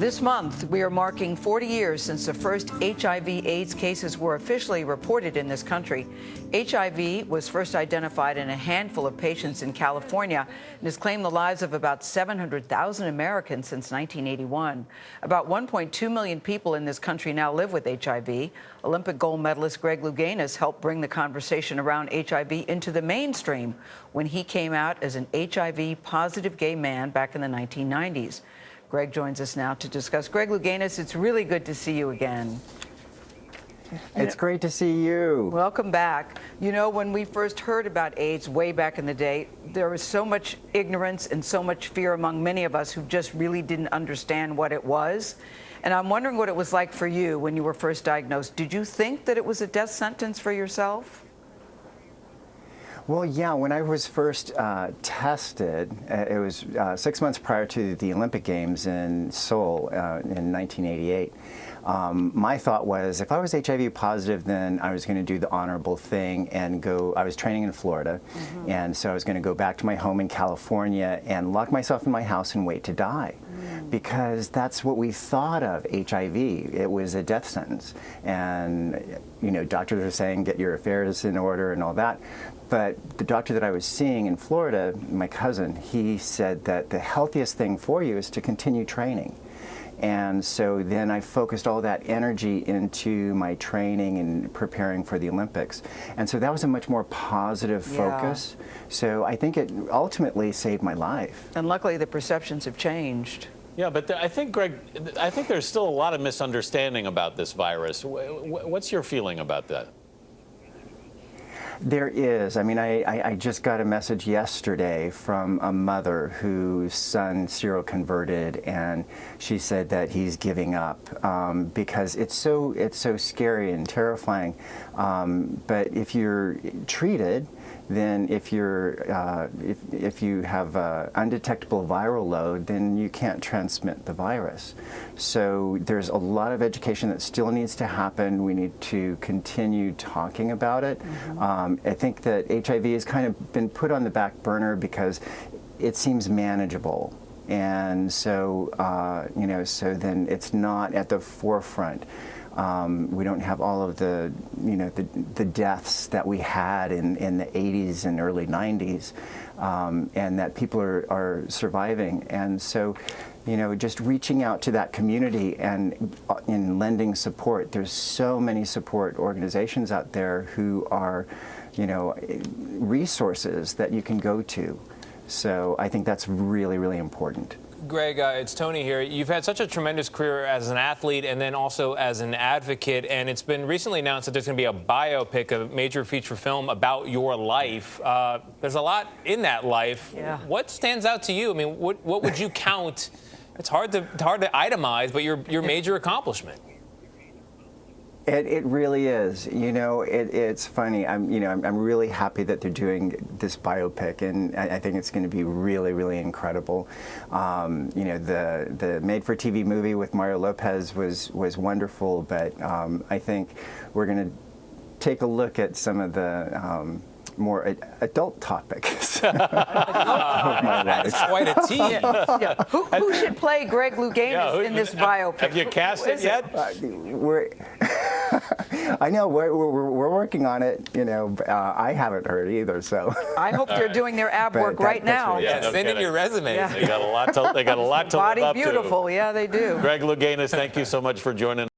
This month, we are marking 40 years since the first HIV/AIDS cases were officially reported in this country. HIV was first identified in a handful of patients in California and has claimed the lives of about 700,000 Americans since 1981. About 1.2 million people in this country now live with HIV. Olympic gold medalist Greg Louganis helped bring the conversation around HIV into the mainstream when he came out as an HIV-positive gay man back in the 1990s. Greg joins us now to discuss. Greg Louganis, it's really good to see you again. It's great to see you. Welcome back. You know, when we first heard about AIDS way back in the day, there was so much ignorance and so much fear among many of us who just really didn't understand what it was. And I'm wondering what it was like for you when you were first diagnosed. Did you think that it was a death sentence for yourself? Well, yeah, when I was first tested, it was 6 months prior to the Olympic Games in Seoul in 1988. My thought was, if I was HIV positive, then I was going to do the honorable thing and go. I was training in Florida, and so I was going to go back to my home in California and lock myself in my house and wait to die. Because that's what we thought of HIV. It was a death sentence. And, you know, doctors were saying, get your affairs in order and all that. But the doctor that I was seeing in Florida, my cousin, he said that the healthiest thing for you is to continue training. And so then I focused all that energy into my training and preparing for the Olympics. And so that was a much more positive focus. So I think it ultimately saved my life. And luckily the perceptions have changed. Yeah, but I think, Greg, I think there's still a lot of misunderstanding about this virus. What's your feeling about that? There is. I mean, I just got a message yesterday from a mother whose son seroconverted, and she said that he's giving up because it's so scary and terrifying. But if you're treated, then if you have undetectable viral load, then you can't transmit the virus. So there's a lot of education that still needs to happen. We need to continue talking about it. I think that HIV has kind of been put on the back burner because it seems manageable. And so, you know, so then it's not at the forefront. We don't have all of the, you know, the deaths that we had in the 80s and early 90s, and that people are surviving. And so, you know, just reaching out to that community and in lending support. There's so many support organizations out there who are, you know, resources that you can go to. So I think that's really, really important. Greg, it's Tony here. You've had such a tremendous career as an athlete and then also as an advocate, and it's been recently announced that there's going to be a biopic, a major feature film about your life. There's a lot in that life. Yeah. What stands out to you? I mean, what would you count? It's hard to itemize, but your major accomplishment. It really is. You know, it's funny. I'm really happy that they're doing this biopic, and I think it's going to be really, really incredible. You know, the made-for-TV movie with Mario Lopez was wonderful, but I think we're going to take a look at some of the more adult topics of my life. That's quite a team. Yeah. Who should play Greg Louganis in this biopic? Have you cast it yet? I know we're working on it. You know, I haven't heard either. So I hope they're doing their ab work right now. Yeah, no send in kidding. your resumes. Yeah. They got a lot to live Body up to. beautiful, yeah, they do. Greg Louganis, thank you so much for joining us.